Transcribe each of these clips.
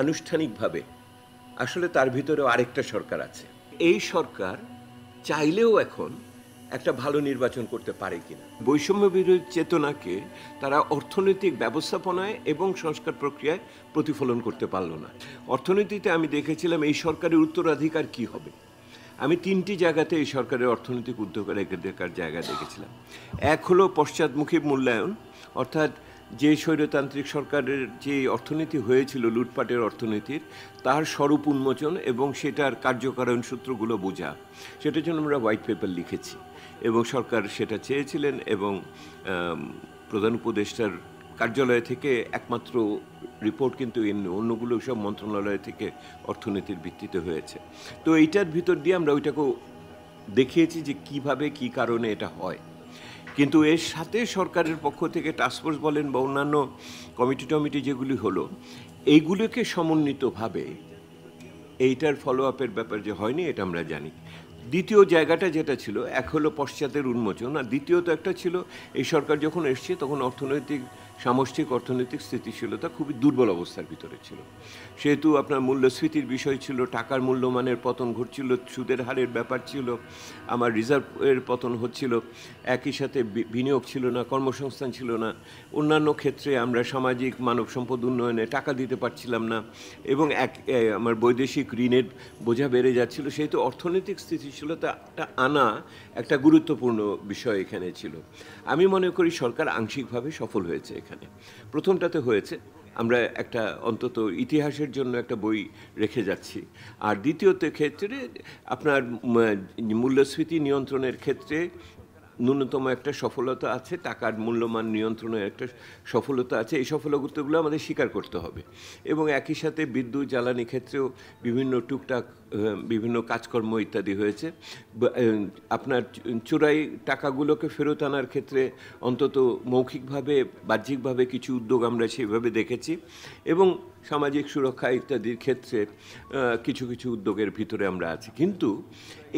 আনুষ্ঠানিকভাবে আসলে তার ভিতরেও আরেকটা সরকার আছে। এই সরকার চাইলেও এখন একটা ভালো নির্বাচন করতে পারে কিনা। বৈষম্য বিরোধী চেতনাকে তারা অর্থনৈতিক ব্যবস্থাপনায় এবং সংস্কার প্রক্রিয়ায় প্রতিফলন করতে পারল না। অর্থনীতিতে আমি দেখেছিলাম এই সরকারের উত্তরাধিকার কি হবে। আমি তিনটি জায়গাতে এই সরকারের অর্থনৈতিক উদ্যোগের জায়গা দেখেছিলাম। এক হলো পশ্চাৎমুখী মূল্যায়ন, অর্থাৎ যে স্বৈরতান্ত্রিক সরকারের যে অর্থনীতি হয়েছিল লুটপাটের অর্থনীতির, তার স্বরূপ উন্মোচন এবং সেটার কার্যকারণ সূত্রগুলো বোঝা। সেটার জন্য আমরা হোয়াইট পেপার লিখেছি এবং সরকার সেটা চেয়েছিলেন এবং প্রধান উপদেষ্টার কার্যালয় থেকে একমাত্র রিপোর্ট কিন্তু এমনি, অন্যগুলো সব মন্ত্রণালয় থেকে অর্থনীতির ভিত্তিতে হয়েছে। তো এইটার ভিতর দিয়ে আমরা ওইটাকেও দেখিয়েছি যে কিভাবে কি কারণে এটা হয়। কিন্তু এর সাথে সরকারের পক্ষ থেকে টাস্কফোর্স বলেন বা অন্যান্য কমিটি যেগুলি হলো, এইগুলোকে সমন্বিতভাবে এইটার ফলো আপের ব্যাপার যে হয়নি এটা আমরা জানি। দ্বিতীয় জায়গাটা যেটা ছিল, এক হলো পশ্চাতের উন্মোচন, আর দ্বিতীয়ত একটা ছিল এই সরকার যখন এসছে তখন সামষ্টিক অর্থনৈতিক স্থিতিশীলতা খুবই দুর্বল অবস্থার ভিতরে ছিল। সেহেতু আপনার মূল্যস্ফীতির বিষয় ছিল, টাকার মূল্যমানের পতন ঘটছিল, সুদের হারের ব্যাপার ছিল, আমার রিজার্ভের পতন হচ্ছিল, একই সাথে বিনিয়োগ ছিল না, কর্মসংস্থান ছিল না, অন্যান্য ক্ষেত্রে আমরা সামাজিক মানব সম্পদ উন্নয়নে টাকা দিতে পারছিলাম না, এবং আমার বৈদেশিক ঋণের বোঝা বেড়ে যাচ্ছিল। সেহেতু অর্থনৈতিক স্থিতিশীলতাটা আনা একটা গুরুত্বপূর্ণ বিষয় এখানে ছিল। আমি মনে করি সরকার আংশিকভাবে সফল হয়েছে এখানে। প্রথমটাতে হয়েছে, আমরা একটা অন্তত ইতিহাসের জন্য একটা বই রেখে যাচ্ছি। আর দ্বিতীয়ত ক্ষেত্রে আপনার মূল্যস্ফীতি নিয়ন্ত্রণের ক্ষেত্রে ন্যূনতম একটা সফলতা আছে, টাকার মূল্যমান নিয়ন্ত্রণের একটা সফলতা আছে। এই সফলতাগুলো আমাদের স্বীকার করতে হবে। এবং একই সাথে বিদ্যুৎ জ্বালানি ক্ষেত্রেও বিভিন্ন টুকটাক বিভিন্ন কাজকর্ম ইত্যাদি হয়েছে। আপনার চোরাই টাকাগুলোকে ফেরত আনার ক্ষেত্রে অন্তত মৌখিকভাবে বাহ্যিকভাবে কিছু উদ্যোগ আমরা সেইভাবে দেখেছি, এবং সামাজিক সুরক্ষা ইত্যাদির ক্ষেত্রে কিছু কিছু উদ্যোগের ভিতরে আমরা আছি। কিন্তু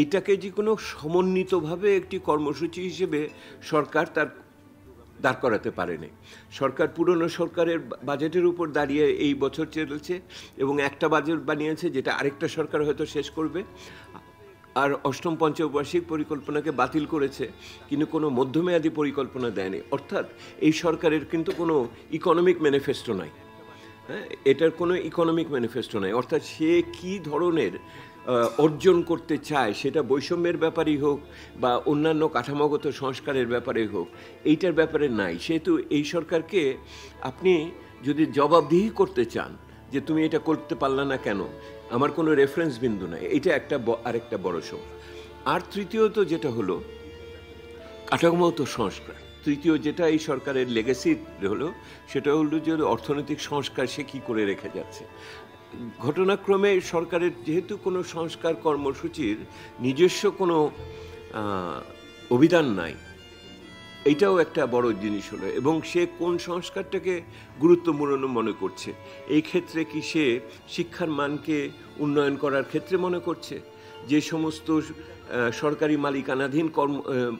এইটাকে যে কোনো সমন্বিতভাবে একটি কর্মসূচি হিসেবে সরকার তার দাঁড় করাতে পারেনি। সরকার পুরনো সরকারের বাজেটের উপর দাঁড়িয়ে এই বছর চলেছে এবং একটা বাজেট বানিয়েছে যেটা আরেকটা সরকার হয়তো শেষ করবে, আর অষ্টম পঞ্চবার্ষিক পরিকল্পনাকে বাতিল করেছে, কিন্তু কোনো মধ্যমেয়াদী পরিকল্পনা দেয়নি। অর্থাৎ এই সরকারের কিন্তু কোনো ইকোনমিক ম্যানিফেস্টো নাই। হ্যাঁ, এটার কোনো ইকোনমিক ম্যানিফেস্টো নাই। অর্থাৎ সে কী ধরনের অর্জন করতে চায়, সেটা বৈষম্যের ব্যাপারেই হোক বা অন্যান্য কাঠামোগত সংস্কারের ব্যাপারেই হোক, এইটার ব্যাপারে নাই। সেহেতু এই সরকারকে আপনি যদি জবাবদিহি করতে চান যে তুমি এটা করতে পারলে না কেন, আমার কোনো রেফারেন্স বিন্দু নাই, এটা আরেকটা বড় সমস্যা। আর তৃতীয়ত যেটা হলো কাঠামোগত সংস্কার। তৃতীয় যেটা এই সরকারের লেগেসি হলো, সেটা হলো যে অর্থনৈতিক সংস্কার সে কী করে রেখে যাচ্ছে। ঘটনাক্রমে সরকারের যেহেতু কোনো সংস্কার কর্মসূচির নিজস্ব কোনো অভিধান নাই, এইটাও একটা বড় জিনিস হলো। এবং সে কোন সংস্কারটাকে গুরুত্বপূর্ণ মনে করছে, এই ক্ষেত্রে কি সে শিক্ষার মানকে উন্নয়ন করার ক্ষেত্রে মনে করছে, যে সমস্ত সরকারি মালিকানাধীন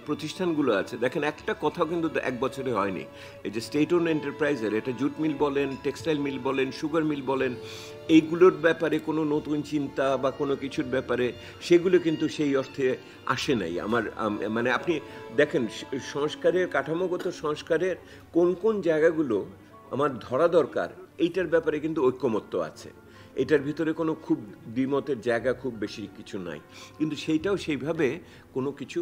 প্রতিষ্ঠানগুলো আছে। দেখেন, একটা কথা কিন্তু এক বছরে হয়নি। এই যে স্টেট ওন এন্টারপ্রাইজের, এটা জুট মিল বলেন, টেক্সটাইল মিল বলেন, সুগার মিল বলেন, এইগুলোর ব্যাপারে কোনো নতুন চিন্তা বা কোনো কিছুর ব্যাপারে সেগুলো কিন্তু সেই অর্থে আসে নাই। মানে আপনি দেখেন সংস্কারের, কাঠামোগত সংস্কারের কোন কোন জায়গাগুলো আমার ধরা দরকার, এইটার ব্যাপারে কিন্তু ঐক্যমত্য আছে। এটার ভিতরে কোনো খুব দ্বিমতের জায়গা খুব বেশি কিছু নাই, কিন্তু সেইটাও সেইভাবে কোনো কিছু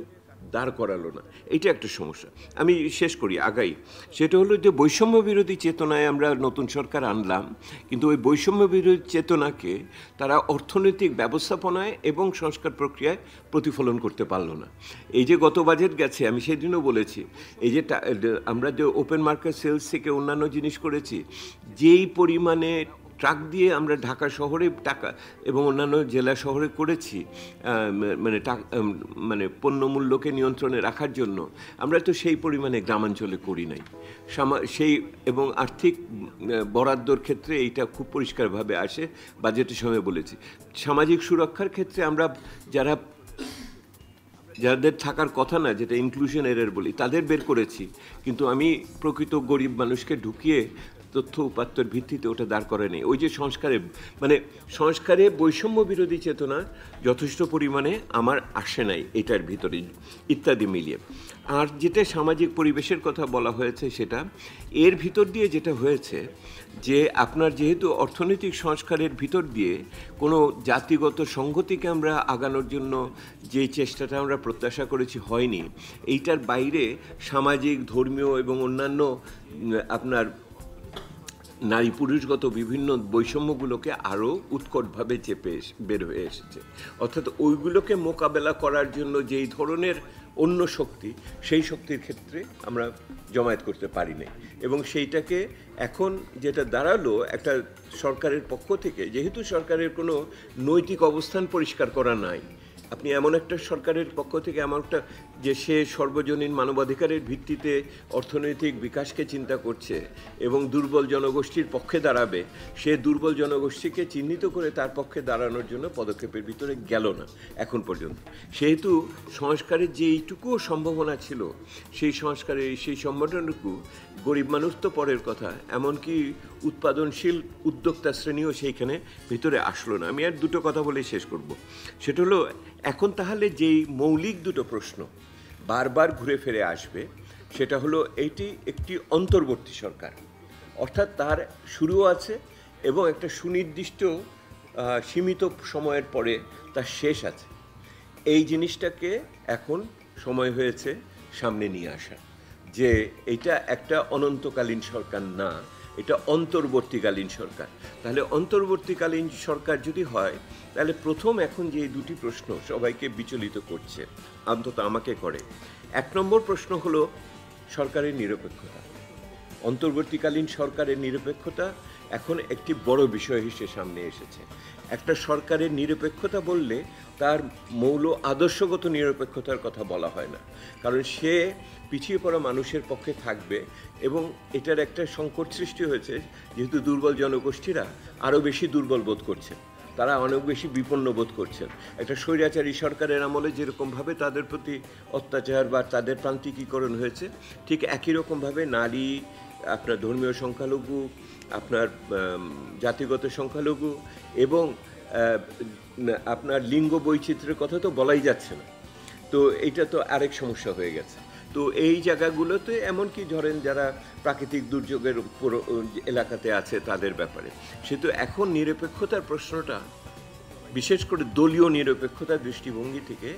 দাঁড় করালো না। এইটা একটা সমস্যা। আমি শেষ করি, আগাই। সেটা হলো যে বৈষম্য বিরোধী চেতনায় আমরা নতুন সরকার আনলাম, কিন্তু ওই বৈষম্য বিরোধী চেতনাকে তারা অর্থনৈতিক ব্যবস্থাপনায় এবং সংস্কার প্রক্রিয়ায় প্রতিফলন করতে পারলো না। এই যে গত বাজেট গেছে, আমি সেদিনও বলেছি, এই যে আমরা যে ওপেন মার্কেট সেলস থেকে অন্যান্য জিনিস করেছি, যেই পরিমাণে ট্রাক দিয়ে আমরা ঢাকা শহরে টাকা এবং অন্যান্য জেলা শহরে করেছি, মানে পণ্যমূল্যকে নিয়ন্ত্রণে রাখার জন্য, আমরা তো সেই পরিমাণে গ্রামাঞ্চলে করি নাই। এবং আর্থিক বরাদ্দর ক্ষেত্রে এইটা খুব পরিষ্কারভাবে আসে, বাজেটের সময় বলেছি। সামাজিক সুরক্ষার ক্ষেত্রে আমরা যাদের থাকার কথা না, যেটা ইনক্লুশন এরর বলি, তাদের বের করেছি, কিন্তু আমি প্রকৃত গরিব মানুষকে ঢুকিয়ে তথ্য উপাত্তর ভিত্তিতে ওটা দাঁড় করে নেই। ওই যে সংস্কারে বৈষম্য বিরোধী চেতনা যথেষ্ট পরিমাণে আমার আসে নাই এটার ভিতরে ইত্যাদি মিলিয়ে। আর যেটা সামাজিক পরিবেশের কথা বলা হয়েছে সেটা এর ভিতর দিয়ে যেটা হয়েছে যে আপনার যেহেতু অর্থনৈতিক সংস্কারের ভিতর দিয়ে কোনো জাতিগত সংহতিকে আমরা আগানোর জন্য যে চেষ্টাটা আমরা প্রত্যাশা করেছি হয়নি, এইটার বাইরে সামাজিক, ধর্মীয় এবং অন্যান্য আপনার নারী পুরুষগত বিভিন্ন বৈষম্যগুলোকে আরও উৎকটভাবে চেপে বের হয়ে এসেছে। অর্থাৎ ওইগুলোকে মোকাবেলা করার জন্য যেই ধরনের অন্য শক্তি, সেই শক্তির ক্ষেত্রে আমরা জমায়েত করতে পারিনি। এবং সেইটাকে এখন যেটা দাঁড়ালো একটা সরকারের পক্ষ থেকে, যেহেতু সরকারের কোনো নৈতিক অবস্থান পরিষ্কার করা নাই, আপনি এমন একটা সরকারের পক্ষ থেকে এমন একটা যে সে সর্বজনীন মানবাধিকারের ভিত্তিতে অর্থনৈতিক বিকাশকে চিন্তা করছে এবং দুর্বল জনগোষ্ঠীর পক্ষে দাঁড়াবে, সে দুর্বল জনগোষ্ঠীকে চিহ্নিত করে তার পক্ষে দাঁড়ানোর জন্য পদক্ষেপের ভিতরে গেল না এখন পর্যন্ত। সেহেতু সংস্কারের যে এইটুকুও সম্ভাবনা ছিল, সেই সম্ভাবনাটুকু গরিব মানুষ তো পরের কথা, এমনকি উৎপাদনশীল উদ্যোক্তা শ্রেণীও সেইখানে ভিতরে আসলো না। আমি আর দুটো কথা বলে শেষ করব। সেটা হলো, এখন তাহলে যেই মৌলিক দুটো প্রশ্ন বারবার ঘুরে ফিরে আসবে, সেটা হলো এইটি একটি অন্তর্বর্তী সরকার, অর্থাৎ তার শুরুও আছে এবং একটা সুনির্দিষ্ট সীমিত সময়ের পরে তার শেষ আছে। এই জিনিসটাকে এখন সময় হয়েছে সামনে নিয়ে আসা, যে এটা একটা অনন্তকালীন সরকার না, এটা অন্তর্বর্তীকালীন সরকার। তাহলে অন্তর্বর্তীকালীন সরকার যদি হয়, তাহলে প্রথম এখন যে দুটি প্রশ্ন সবাইকে বিচলিত করছে, অন্তত আমাকে করে। এক নম্বর প্রশ্ন হলো সরকারের নিরপেক্ষতা। অন্তর্বর্তীকালীন সরকারের নিরপেক্ষতা এখন একটি বড় বিষয় হিসেবে সামনে এসেছে। একটা সরকারের নিরপেক্ষতা বললে তার মৌল আদর্শগত নিরপেক্ষতার কথা বলা হয় না, কারণ সে পিছিয়ে পড়া মানুষের পক্ষে থাকবে এবং এটার একটা সংকট সৃষ্টি হয়েছে, যেহেতু দুর্বল জনগোষ্ঠীরা আরও বেশি দুর্বল বোধ করছে, তারা অনেক বেশি বিপন্ন বোধ করছেন। একটা স্বৈরাচারী সরকারের আমলে যেরকমভাবে তাদের প্রতি অত্যাচার বা তাদের প্রান্তিকীকরণ হয়েছে, ঠিক একই রকমভাবে নারী, আপনার ধর্মীয় সংখ্যালঘু, আপনার জাতিগত সংখ্যালঘু এবং আপনার লিঙ্গ বৈচিত্র্যের কথা তো বলাই যাচ্ছে না। তো এইটা তো আরেক সমস্যা হয়ে গেছে। তো এই জায়গাগুলোতে এমনকি ধরেন যারা প্রাকৃতিক দুর্যোগের উপর এলাকাতে আছে তাদের ব্যাপারে, সেহেতু এখন নিরপেক্ষতার প্রশ্নটা বিশেষ করে দলীয় নিরপেক্ষতার দৃষ্টিভঙ্গি থেকে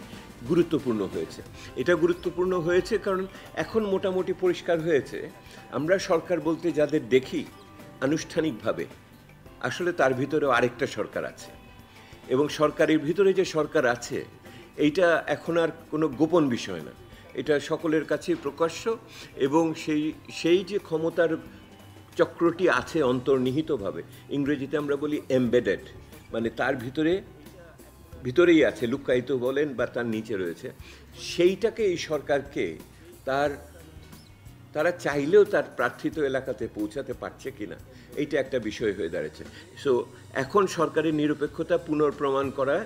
গুরুত্বপূর্ণ হয়েছে। এটা গুরুত্বপূর্ণ হয়েছে কারণ এখন মোটামুটি পরিষ্কার হয়েছে, আমরা সরকার বলতে যাদের দেখি আনুষ্ঠানিকভাবে, আসলে তার ভিতরেও আরেকটা সরকার আছে। এবং সরকারের ভিতরে যে সরকার আছে, এইটা এখন আর কোনো গোপন বিষয় না, এটা সকলের কাছেই প্রকাশ্য। এবং সেই যে ক্ষমতার চক্রটি আছে অন্তর্নিহিতভাবে, ইংরেজিতে আমরা বলি এমবেডেড, মানে তার ভিতরেই আছে, লুক্কায়িত বলেন বা তার নিচে রয়েছে, সেইটাকে এই সরকারকে তারা চাইলেও তার প্রার্থিত এলাকাতে পৌঁছাতে পারছে কিনা, এইটা একটা বিষয় হয়ে দাঁড়িয়েছে। সো এখন সরকারের নিরপেক্ষতা পুনর্প্রমাণ করা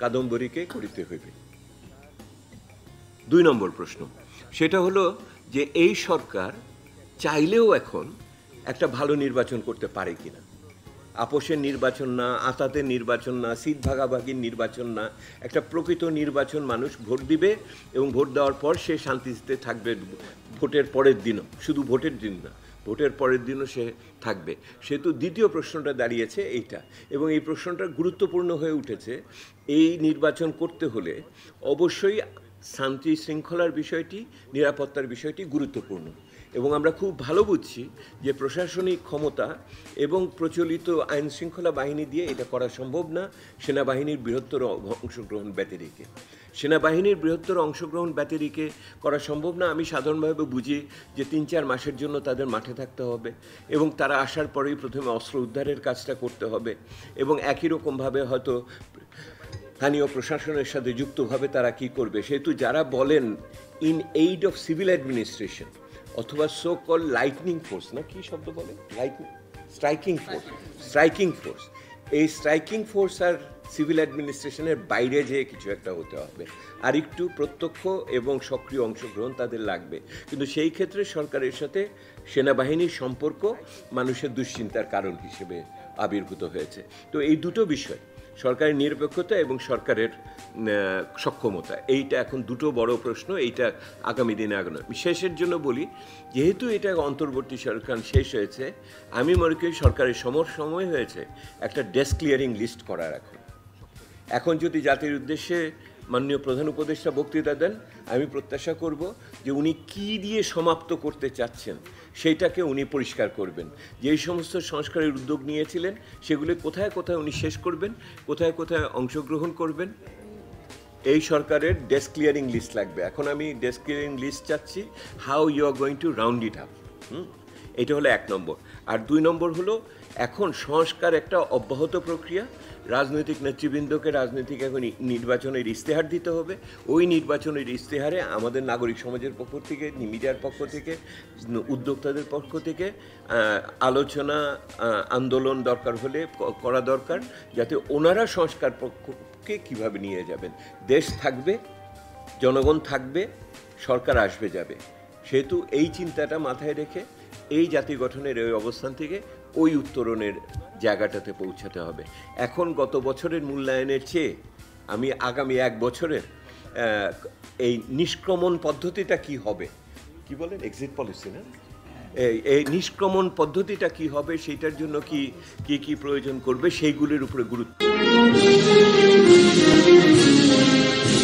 কাদম্বরীকে করিতে হইবে। 2 নম্বর প্রশ্ন, সেটা হলো যে এই সরকার চাইলেও এখন একটা ভালো নির্বাচন করতে পারে কিনা। আপোষের নির্বাচন না, আতাতের নির্বাচন না, সিট ভাগাভাগির নির্বাচন না, একটা প্রকৃত নির্বাচন, মানুষ ভোট দিবে এবং ভোট দেওয়ার পর সে শান্তিতে থাকবে ভোটের পরের দিনও, শুধু ভোটের দিন না, ভোটের পরের দিনও সে থাকবে। সেহেতু দ্বিতীয় প্রশ্নটা দাঁড়িয়েছে এইটা, এবং এই প্রশ্নটা গুরুত্বপূর্ণ হয়ে উঠেছে। এই নির্বাচন করতে হলে অবশ্যই শান্তি শৃঙ্খলার বিষয়টি, নিরাপত্তার বিষয়টি গুরুত্বপূর্ণ। এবং আমরা খুব ভালো বুঝছি যে প্রশাসনিক ক্ষমতা এবং প্রচলিত আইন শৃঙ্খলা বাহিনী দিয়ে এটা করা সম্ভব না সেনাবাহিনীর বৃহত্তর অংশগ্রহণ ব্যতিরেকে। সেনাবাহিনীর বৃহত্তর অংশগ্রহণ ব্যতিরেকে করা সম্ভব না। আমি সাধারণভাবে বুঝি যে 3-4 মাসের জন্য তাদের মাঠে থাকতে হবে এবং তারা আসার পরেই প্রথমে অস্ত্র উদ্ধারের কাজটা করতে হবে এবং একই রকমভাবে হয়তো স্থানীয় প্রশাসনের সাথে যুক্তভাবে তারা কি করবে। সেহেতু যারা বলেন in aid of civil administration অথবা সো কল লাইটনিং ফোর্স, না কি শব্দ বলে, স্ট্রাইকিং ফোর্স, এই স্ট্রাইকিং ফোর্স আর সিভিল অ্যাডমিনিস্ট্রেশনের বাইরে যেয়ে কিছু একটা হতে হবে, আর একটু প্রত্যক্ষ এবং সক্রিয় অংশগ্রহণ তাদের লাগবে। কিন্তু সেই ক্ষেত্রে সরকারের সাথে সেনাবাহিনীর সম্পর্ক মানুষের দুশ্চিন্তার কারণ হিসেবে আবির্ভূত হয়েছে। তো এই দুটো বিষয়, সরকারের নিরপেক্ষতা এবং সরকারের সক্ষমতা, এইটা এখন দুটো বড় প্রশ্ন। এইটা আগামী দিনে আগানো। শেষের জন্য বলি, যেহেতু এটা অন্তর্বর্তী সরকার শেষ হয়েছে, আমি মনে করি সরকারের সময় হয়েছে একটা ডেস্ক ক্লিয়ারিং লিস্ট করার। এখন যদি জাতির উদ্দেশ্যে মাননীয় প্রধান উপদেষ্টা বক্তৃতা দেন, আমি প্রত্যাশা করব যে উনি কী দিয়ে সমাপ্ত করতে চাচ্ছেন সেইটাকে উনি পরিষ্কার করবেন। যেই সমস্ত সংস্কারের উদ্যোগ নিয়েছিলেন সেগুলি কোথায় কোথায় উনি শেষ করবেন, কোথায় কোথায় অংশগ্রহণ করবেন। এই সরকারের ডেস্ক ক্লিয়ারিং লিস্ট লাগবে। এখন আমি ডেস্ক ক্লিয়ারিং লিস্ট চাচ্ছি, how you are going to round it up. এটা হলো 1 নম্বর। আর 2 নম্বর হলো, এখন সংস্কার একটা অব্যাহত প্রক্রিয়া। রাজনৈতিক নেতৃবৃন্দকে রাজনৈতিক এখন নির্বাচনের ইশতেহার দিতে হবে। ওই নির্বাচনের ইশতেহারে আমাদের নাগরিক সমাজের পক্ষ থেকে, মিডিয়ার পক্ষ থেকে, উদ্যোক্তাদের পক্ষ থেকে আলোচনা, আন্দোলন দরকার হলে করা দরকার, যাতে ওনারা সংস্কার পক্ষকে কীভাবে নিয়ে যাবেন। দেশ থাকবে, জনগণ থাকবে, সরকার আসবে যাবে। সেহেতু এই চিন্তাটা মাথায় রেখে এই জাতি গঠনের এই অবস্থান থেকে ওই উত্তরণের জায়গাটাতে পৌঁছাতে হবে। এখন গত বছরের মূল্যায়নের চেয়ে আমি আগামী 1 বছরের এই নিষ্ক্রমণ পদ্ধতিটা কি হবে, কি বলেন, এক্সিট পলিসি না, এই নিষ্ক্রমণ পদ্ধতিটা কি হবে, সেইটার জন্য কি প্রয়োজন করবে, সেইগুলির উপরে গুরুত্ব